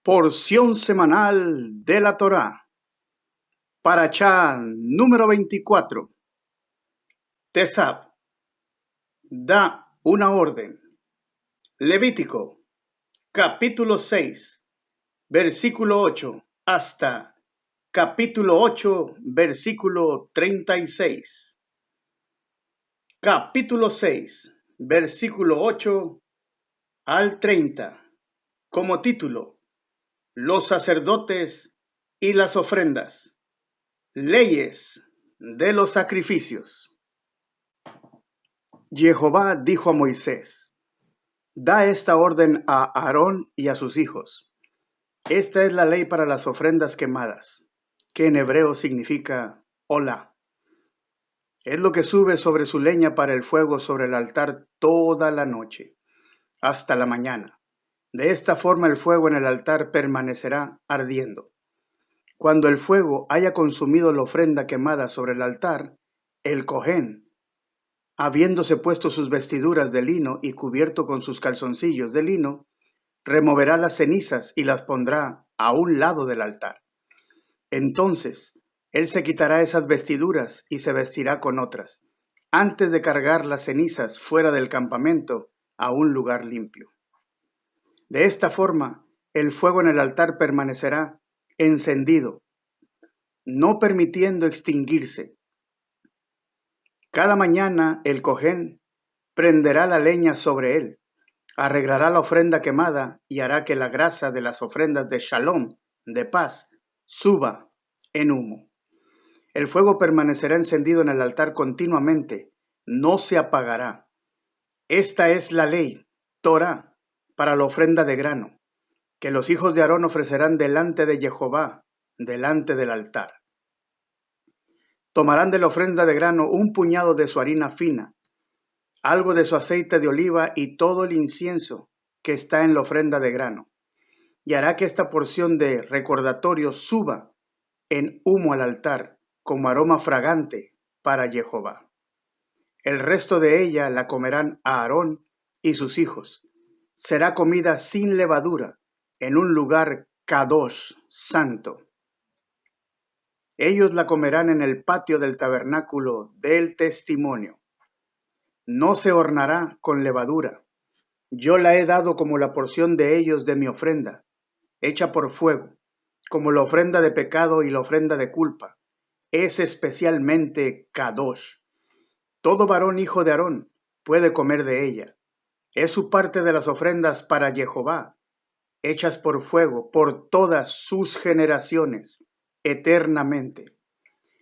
Porción semanal de la Torá. Parashá número 24. Tesab. Da una orden. Levítico, capítulo 6, versículo 8, hasta capítulo 8, versículo 36. Capítulo 6, versículo 8 al 30. Como título, los sacerdotes y las ofrendas. Leyes de los sacrificios. Jehová dijo a Moisés: da esta orden a Aarón y a sus hijos. Esta es la ley para las ofrendas quemadas, que en hebreo significa hola. Es lo que sube sobre su leña para el fuego sobre el altar toda la noche, hasta la mañana. De esta forma el fuego en el altar permanecerá ardiendo. Cuando el fuego haya consumido la ofrenda quemada sobre el altar, el Cohen, habiéndose puesto sus vestiduras de lino y cubierto con sus calzoncillos de lino, removerá las cenizas y las pondrá a un lado del altar. Entonces, él se quitará esas vestiduras y se vestirá con otras, antes de cargar las cenizas fuera del campamento a un lugar limpio. De esta forma, el fuego en el altar permanecerá encendido, no permitiendo extinguirse. Cada mañana el Cohen prenderá la leña sobre él, arreglará la ofrenda quemada y hará que la grasa de las ofrendas de shalom, de paz, suba en humo. El fuego permanecerá encendido en el altar continuamente, no se apagará. Esta es la ley, Torá, para la ofrenda de grano, que los hijos de Aarón ofrecerán delante de Jehová, delante del altar. Tomarán de la ofrenda de grano un puñado de su harina fina, algo de su aceite de oliva y todo el incienso que está en la ofrenda de grano, y hará que esta porción de recordatorio suba en humo al altar como aroma fragante para Jehová. El resto de ella la comerán Aarón y sus hijos. Será comida sin levadura en un lugar kadosh, santo. Ellos la comerán en el patio del tabernáculo del testimonio. No se hornará con levadura. Yo la he dado como la porción de ellos de mi ofrenda, hecha por fuego, como la ofrenda de pecado y la ofrenda de culpa. Es especialmente kadosh. Todo varón hijo de Aarón puede comer de ella. Es su parte de las ofrendas para Jehová, hechas por fuego, por todas sus generaciones, eternamente.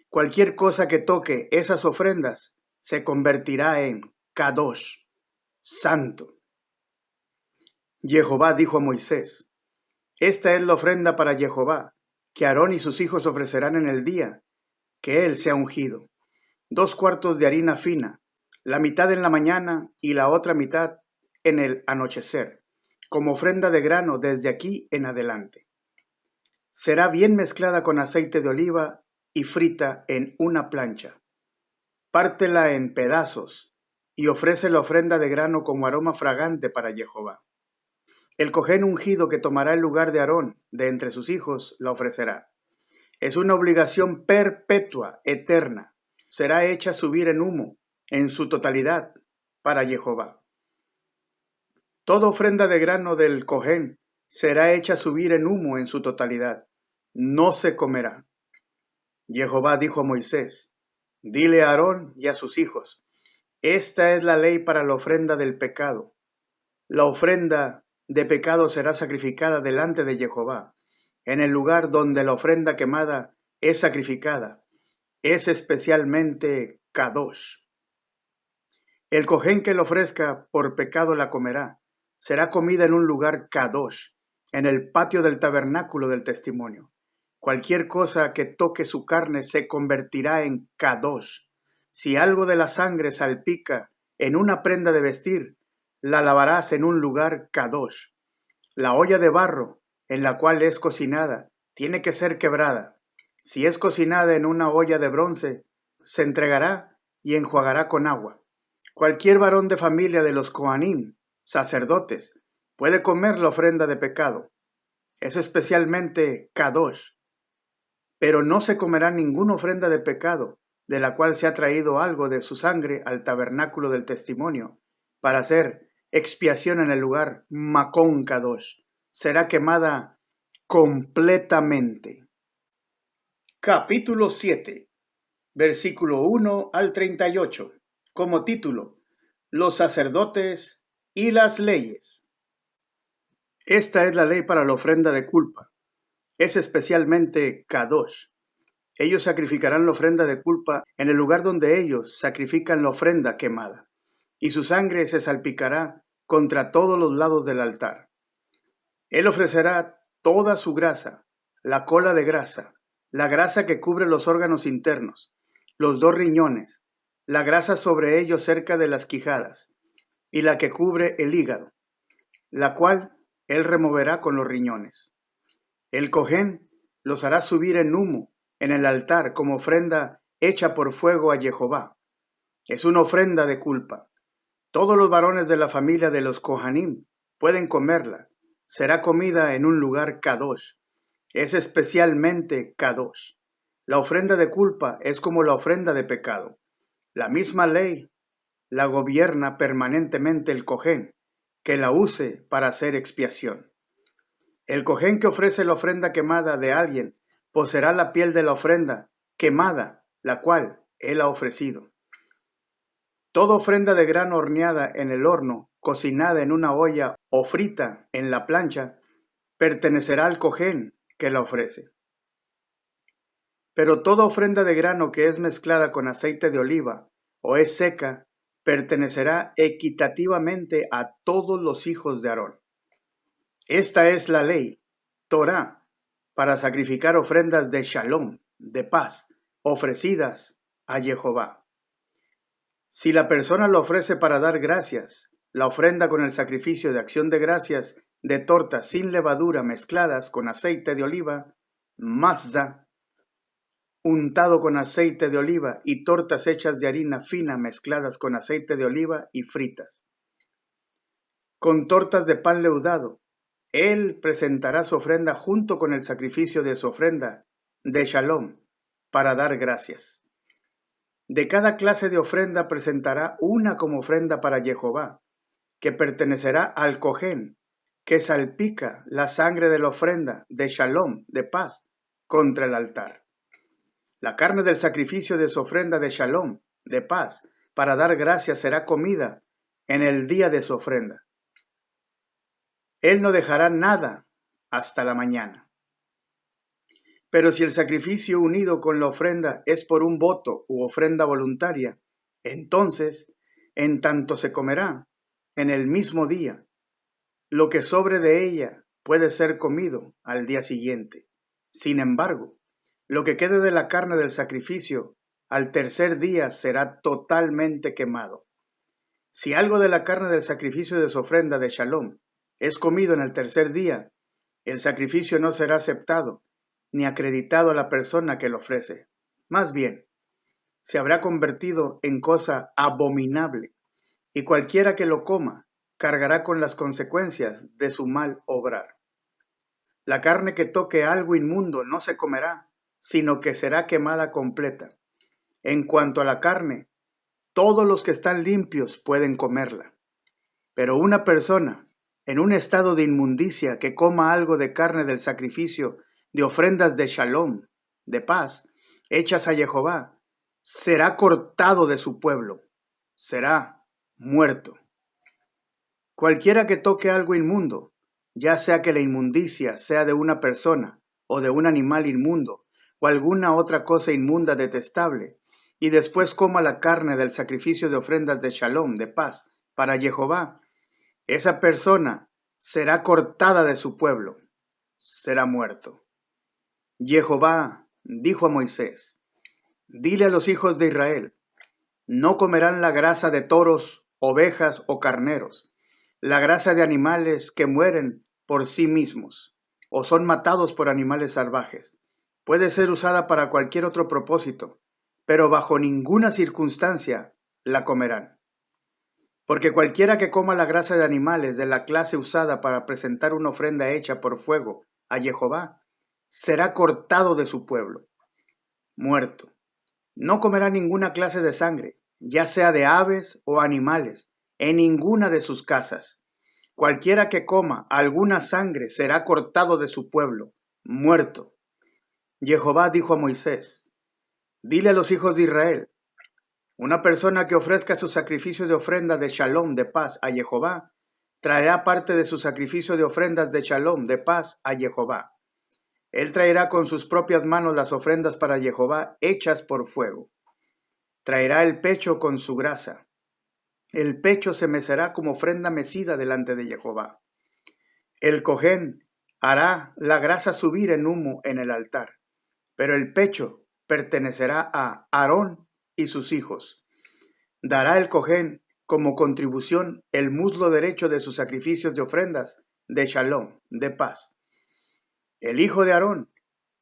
Cualquier cosa que toque esas ofrendas se convertirá en kadosh, santo. Jehová dijo a Moisés: esta es la ofrenda para Jehová, que Aarón y sus hijos ofrecerán en el día que él sea ungido. 2 cuartos de harina fina, la mitad en la mañana y la otra mitad en el anochecer, como ofrenda de grano desde aquí en adelante. Será bien mezclada con aceite de oliva y frita en una plancha. Pártela en pedazos y ofrece la ofrenda de grano como aroma fragante para Jehová. El Cohen ungido que tomará el lugar de Aarón de entre sus hijos la ofrecerá. Es una obligación perpetua, eterna. Será hecha subir en humo, en su totalidad, para Jehová. Toda ofrenda de grano del Cohen será hecha subir en humo en su totalidad. No se comerá. Jehová dijo a Moisés: dile a Aarón y a sus hijos: esta es la ley para la ofrenda del pecado. La ofrenda de pecado será sacrificada delante de Jehová, en el lugar donde la ofrenda quemada es sacrificada. Es especialmente kadosh. El Cohen que lo ofrezca por pecado la comerá. Será comida en un lugar kadosh, en el patio del tabernáculo del testimonio. Cualquier cosa que toque su carne se convertirá en kadosh. Si algo de la sangre salpica en una prenda de vestir, la lavarás en un lugar kadosh. La olla de barro en la cual es cocinada tiene que ser quebrada. Si es cocinada en una olla de bronce, se entregará y enjuagará con agua. Cualquier varón de familia de los Coanim, sacerdotes, puede comer la ofrenda de pecado. es especialmente kadosh, pero no se comerá ninguna ofrenda de pecado, de la cual se ha traído algo de su sangre al tabernáculo del testimonio, para hacer expiación en el lugar Makon Kadosh. Será quemada completamente. Capítulo 7, versículo 1 al 38, como título, los sacerdotes y las leyes. Esta es la ley para la ofrenda de culpa. Es especialmente Kadosh. Ellos sacrificarán la ofrenda de culpa en el lugar donde ellos sacrifican la ofrenda quemada, y su sangre se salpicará contra todos los lados del altar. Él ofrecerá toda su grasa, la cola de grasa, la grasa que cubre los órganos internos, los 2 riñones, la grasa sobre ellos cerca de las quijadas, y la que cubre el hígado, la cual él removerá con los riñones. El cojén los hará subir en humo en el altar como ofrenda hecha por fuego a Jehová. Es una ofrenda de culpa. Todos los varones de la familia de los Kohanim pueden comerla. Será comida en un lugar kadosh. Es especialmente kadosh. La ofrenda de culpa es como la ofrenda de pecado. La misma ley la gobierna permanentemente el cojén, que la use para hacer expiación. El cojén que ofrece la ofrenda quemada de alguien poseerá la piel de la ofrenda quemada, la cual él ha ofrecido. Toda ofrenda de grano horneada en el horno, cocinada en una olla o frita en la plancha, pertenecerá al cojén que la ofrece. Pero toda ofrenda de grano que es mezclada con aceite de oliva o es seca, pertenecerá equitativamente a todos los hijos de Aarón. Esta es la ley, Torá, para sacrificar ofrendas de shalom, de paz, ofrecidas a Jehová. Si la persona lo ofrece para dar gracias, la ofrenda con el sacrificio de acción de gracias de tortas sin levadura mezcladas con aceite de oliva, mazda, untado con aceite de oliva y tortas hechas de harina fina mezcladas con aceite de oliva y fritas. Con tortas de pan leudado, él presentará su ofrenda junto con el sacrificio de su ofrenda de shalom para dar gracias. De cada clase de ofrenda presentará una como ofrenda para Jehová, que pertenecerá al cojén, que salpica la sangre de la ofrenda de shalom, de paz, contra el altar. La carne del sacrificio de su ofrenda de shalom, de paz, para dar gracias será comida en el día de su ofrenda. Él no dejará nada hasta la mañana. Pero si el sacrificio unido con la ofrenda es por un voto u ofrenda voluntaria, entonces, en tanto se comerá en el mismo día, lo que sobre de ella puede ser comido al día siguiente. Sin embargo, lo que quede de la carne del sacrificio al tercer día será totalmente quemado. Si algo de la carne del sacrificio de su ofrenda de shalom es comido en el tercer día, el sacrificio no será aceptado ni acreditado a la persona que lo ofrece. Más bien, se habrá convertido en cosa abominable, y cualquiera que lo coma cargará con las consecuencias de su mal obrar. La carne que toque algo inmundo no se comerá, sino que será quemada completa. En cuanto a la carne, todos los que están limpios pueden comerla. Pero una persona en un estado de inmundicia que coma algo de carne del sacrificio de ofrendas de shalom, de paz, hechas a Jehová, será cortado de su pueblo, será muerto. Cualquiera que toque algo inmundo, ya sea que la inmundicia sea de una persona o de un animal inmundo o alguna otra cosa inmunda detestable, y después coma la carne del sacrificio de ofrendas de shalom, de paz, para Jehová, esa persona será cortada de su pueblo, será muerto. Jehová dijo a Moisés, dile a los hijos de Israel, no comerán la grasa de toros, ovejas o carneros, la grasa de animales que mueren por sí mismos o son matados por animales salvajes. Puede ser usada para cualquier otro propósito, pero bajo ninguna circunstancia la comerán. Porque cualquiera que coma la grasa de animales de la clase usada para presentar una ofrenda hecha por fuego a Jehová, será cortado de su pueblo, muerto. No comerá ninguna clase de sangre, ya sea de aves o animales, en ninguna de sus casas. Cualquiera que coma alguna sangre será cortado de su pueblo, muerto. Jehová dijo a Moisés: dile a los hijos de Israel: una persona que ofrezca sus sacrificios de ofrenda de shalom, de paz, a Jehová, traerá parte de su sacrificio de ofrendas de shalom, de paz, a Jehová. Él traerá con sus propias manos las ofrendas para Jehová hechas por fuego. Traerá el pecho con su grasa. El pecho se mecerá como ofrenda mecida delante de Jehová. El cojén hará la grasa subir en humo en el altar, pero el pecho pertenecerá a Aarón y sus hijos. Dará el cojén como contribución el muslo derecho de sus sacrificios de ofrendas de shalom, de paz. El hijo de Aarón,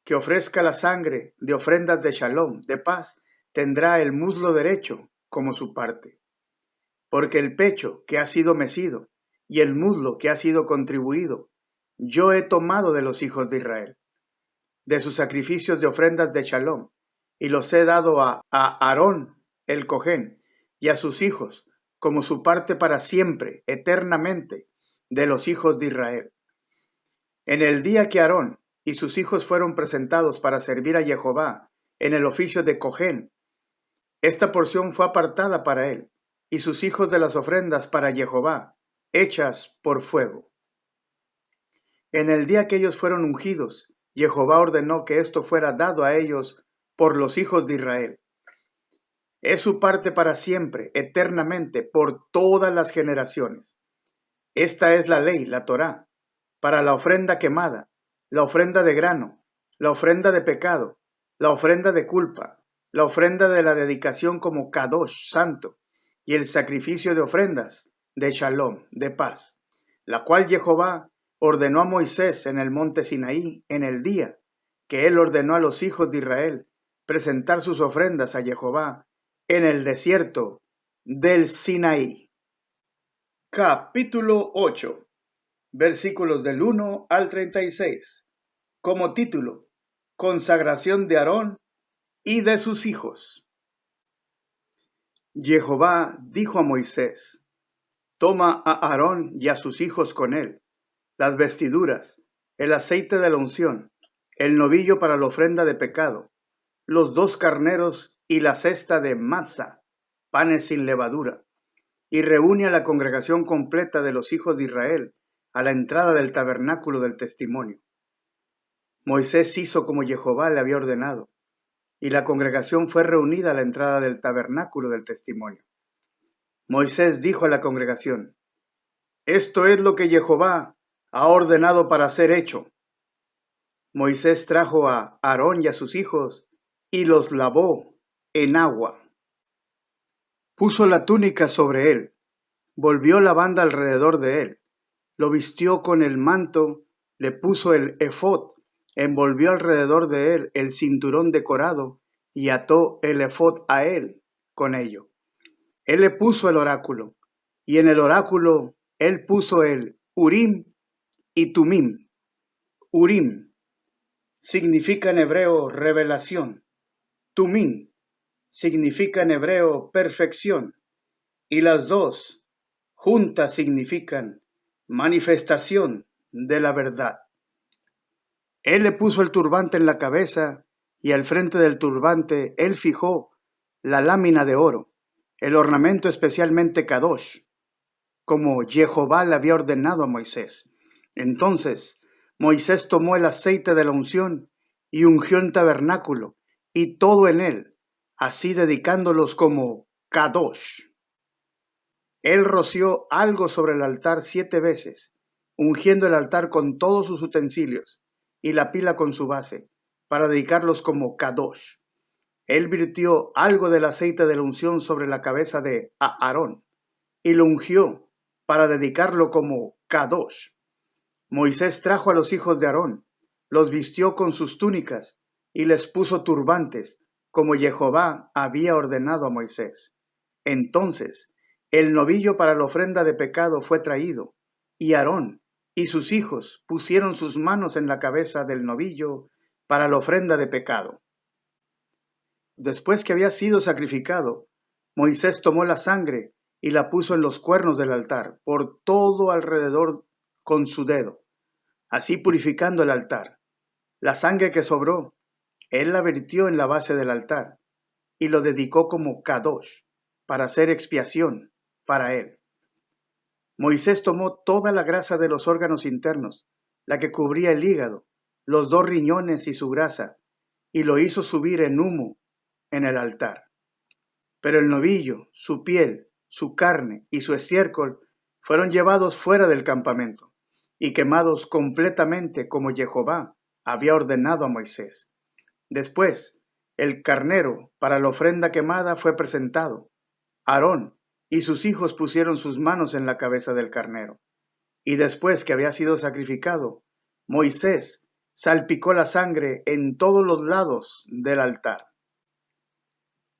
que ofrezca la sangre de ofrendas de shalom, de paz, tendrá el muslo derecho como su parte. Porque el pecho que ha sido mecido y el muslo que ha sido contribuido, yo he tomado de los hijos de Israel, de sus sacrificios de ofrendas de shalom, y los he dado a Aarón el cojén y a sus hijos como su parte para siempre, eternamente, de los hijos de Israel. En el día que Aarón y sus hijos fueron presentados para servir a Jehová en el oficio de cojén, esta porción fue apartada para él y sus hijos de las ofrendas para Jehová, hechas por fuego. En el día que ellos fueron ungidos, Jehová ordenó que esto fuera dado a ellos por los hijos de Israel. Es su parte para siempre, eternamente, por todas las generaciones. Esta es la ley, la Torá, para la ofrenda quemada, la ofrenda de grano, la ofrenda de pecado, la ofrenda de culpa, la ofrenda de la dedicación como Kadosh, santo, y el sacrificio de ofrendas de Shalom, de paz, la cual Jehová ordenó a Moisés en el monte Sinaí en el día que él ordenó a los hijos de Israel presentar sus ofrendas a Jehová en el desierto del Sinaí. Capítulo 8, versículos del 1 al 36. Como título: consagración de Aarón y de sus hijos. Jehová dijo a Moisés: toma a Aarón y a sus hijos con él, las vestiduras, el aceite de la unción, el novillo para la ofrenda de pecado, los 2 carneros y la cesta de matzah, panes sin levadura, y reúne a la congregación completa de los hijos de Israel a la entrada del tabernáculo del testimonio. Moisés hizo como Jehová le había ordenado, y la congregación fue reunida a la entrada del tabernáculo del testimonio. Moisés dijo a la congregación: esto es lo que Jehová ha ordenado para ser hecho. Moisés trajo a Aarón y a sus hijos y los lavó en agua. Puso la túnica sobre él, volvió la banda alrededor de él, lo vistió con el manto, le puso el efod, envolvió alrededor de él el cinturón decorado y ató el efod a él con ello. Él le puso el oráculo, y en el oráculo él puso el Urim y Tumim. Urim significa en hebreo revelación. Tumim significa en hebreo perfección. Y las dos juntas significan manifestación de la verdad. Él le puso el turbante en la cabeza y al frente del turbante él fijó la lámina de oro, el ornamento especialmente Kadosh, como Jehová le había ordenado a Moisés. Entonces Moisés tomó el aceite de la unción y ungió el tabernáculo y todo en él, así dedicándolos como Kadosh. Él roció algo sobre el altar 7 veces, ungiendo el altar con todos sus utensilios y la pila con su base, para dedicarlos como Kadosh. Él virtió algo del aceite de la unción sobre la cabeza de Aarón y lo ungió para dedicarlo como Kadosh. Moisés trajo a los hijos de Aarón, los vistió con sus túnicas y les puso turbantes, como Jehová había ordenado a Moisés. Entonces el novillo para la ofrenda de pecado fue traído, y Aarón y sus hijos pusieron sus manos en la cabeza del novillo para la ofrenda de pecado. Después que había sido sacrificado, Moisés tomó la sangre y la puso en los cuernos del altar, por todo alrededor con su dedo, así purificando el altar. La sangre que sobró, él la vertió en la base del altar y lo dedicó como kadosh, para hacer expiación para él. Moisés tomó toda la grasa de los órganos internos, la que cubría el hígado, los 2 riñones y su grasa, y lo hizo subir en humo en el altar. Pero el novillo, su piel, su carne y su estiércol fueron llevados fuera del campamento y quemados completamente como Jehová había ordenado a Moisés. Después, el carnero para la ofrenda quemada fue presentado. Aarón y sus hijos pusieron sus manos en la cabeza del carnero. Y después que había sido sacrificado, Moisés salpicó la sangre en todos los lados del altar.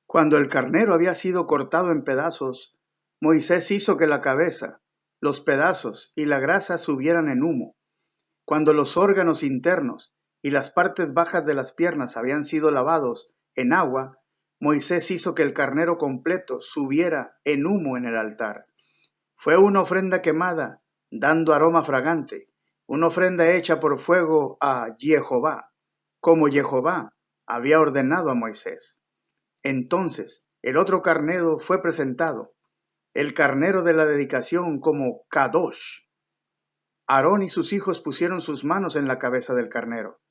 Cuando el carnero había sido cortado en pedazos, Moisés hizo que la cabeza, los pedazos y la grasa subieran en humo. Cuando los órganos internos y las partes bajas de las piernas habían sido lavados en agua, Moisés hizo que el carnero completo subiera en humo en el altar. Fue una ofrenda quemada, dando aroma fragante, una ofrenda hecha por fuego a Jehová, como Jehová había ordenado a Moisés. Entonces el otro carnero fue presentado, el carnero de la dedicación como kadosh. Aarón y sus hijos pusieron sus manos en la cabeza del carnero.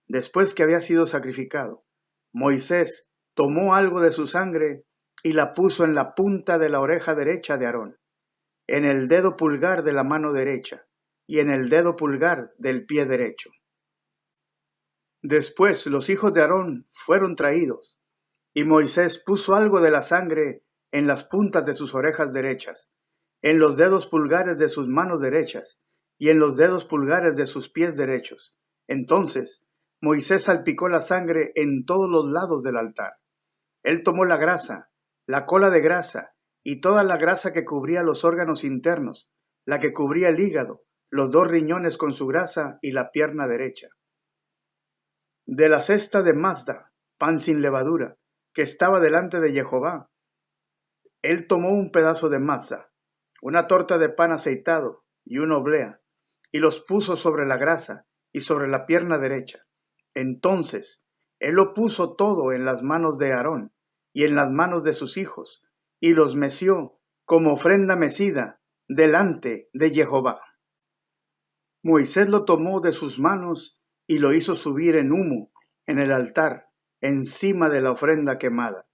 Después que había sido sacrificado, Moisés tomó algo de su sangre y la puso en la punta de la oreja derecha de Aarón, en el dedo pulgar de la mano derecha y en el dedo pulgar del pie derecho. Después los hijos de Aarón fueron traídos, y Moisés puso algo de la sangre en las puntas de sus orejas derechas, en los dedos pulgares de sus manos derechas y en los dedos pulgares de sus pies derechos. Entonces Moisés salpicó la sangre en todos los lados del altar. Él tomó la grasa, la cola de grasa y toda la grasa que cubría los órganos internos, la que cubría el hígado, los 2 riñones con su grasa y la pierna derecha. De la cesta de Mazda, pan sin levadura, que estaba delante de Jehová, él tomó un pedazo de mazda, una torta de pan aceitado y una oblea, y los puso sobre la grasa y sobre la pierna derecha. Entonces él lo puso todo en las manos de Aarón y en las manos de sus hijos, y los meció como ofrenda mecida delante de Jehová. Moisés lo tomó de sus manos y lo hizo subir en humo en el altar, encima de la ofrenda quemada.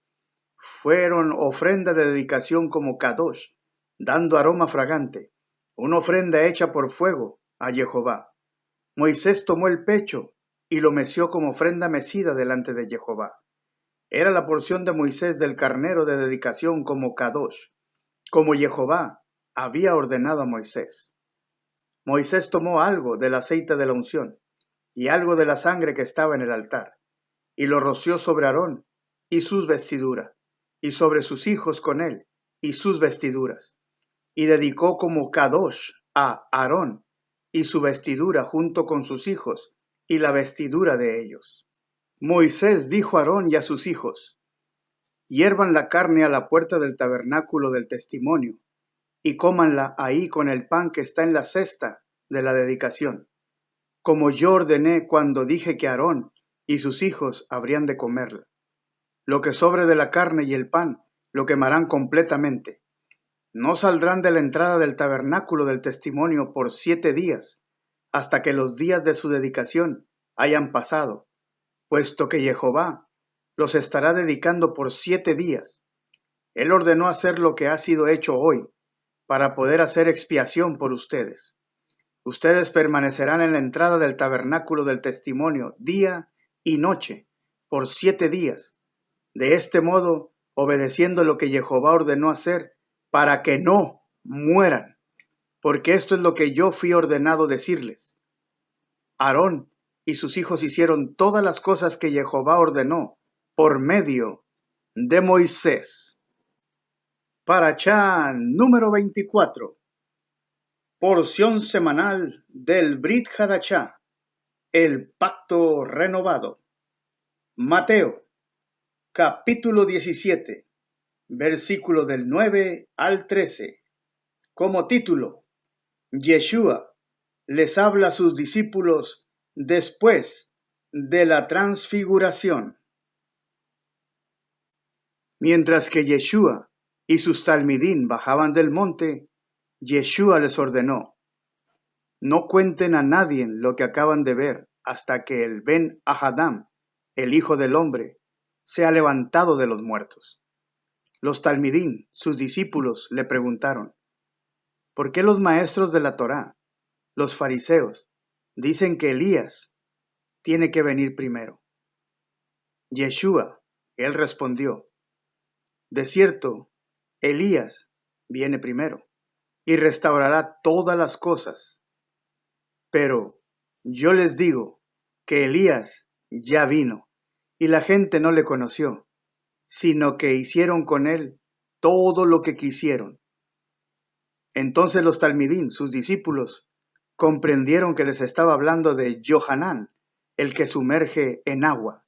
Fueron ofrenda de dedicación como kadosh, dando aroma fragante, una ofrenda hecha por fuego a Jehová. Moisés tomó el pecho y lo meció como ofrenda mecida delante de Jehová. Era la porción de Moisés del carnero de dedicación como kadosh, como Jehová había ordenado a Moisés. Moisés tomó algo del aceite de la unción y algo de la sangre que estaba en el altar, y lo roció sobre Aarón y sus vestiduras, y sobre sus hijos con él y sus vestiduras, y dedicó como kadosh a Aarón y su vestidura junto con sus hijos y la vestidura de ellos. Moisés dijo a Aarón y a sus hijos: hiervan la carne a la puerta del tabernáculo del testimonio, y cómanla ahí con el pan que está en la cesta de la dedicación, como yo ordené cuando dije que Aarón y sus hijos habrían de comerla. Lo que sobre de la carne y el pan lo quemarán completamente. No saldrán de la entrada del tabernáculo del testimonio por 7 días, hasta que los días de su dedicación hayan pasado, puesto que Jehová los estará dedicando por 7 días. Él ordenó hacer lo que ha sido hecho hoy, para poder hacer expiación por ustedes. Ustedes permanecerán en la entrada del tabernáculo del testimonio día y noche, por 7 días. De este modo, obedeciendo lo que Jehová ordenó hacer, para que no mueran, porque esto es lo que yo fui ordenado decirles. Aarón y sus hijos hicieron todas las cosas que Jehová ordenó por medio de Moisés. Parashá número 24. Porción semanal del Brit Hadashah, el pacto renovado. Mateo, capítulo 17, versículo del 9 al 13. Como título, Yeshua les habla a sus discípulos después de la transfiguración. Mientras que Yeshua y sus talmidín bajaban del monte, Yeshua les ordenó: no cuenten a nadie lo que acaban de ver hasta que el Ben Ahadam, el Hijo del Hombre, sea levantado de los muertos. Los talmidín, sus discípulos, le preguntaron: ¿por qué los maestros de la Torá, los fariseos, dicen que Elías tiene que venir primero? Yeshua, él respondió: de cierto, Elías viene primero y restaurará todas las cosas. Pero yo les digo que Elías ya vino y la gente no le conoció, sino que hicieron con él todo lo que quisieron. Entonces los talmidín, sus discípulos, comprendieron que les estaba hablando de Johanán, el que sumerge en agua.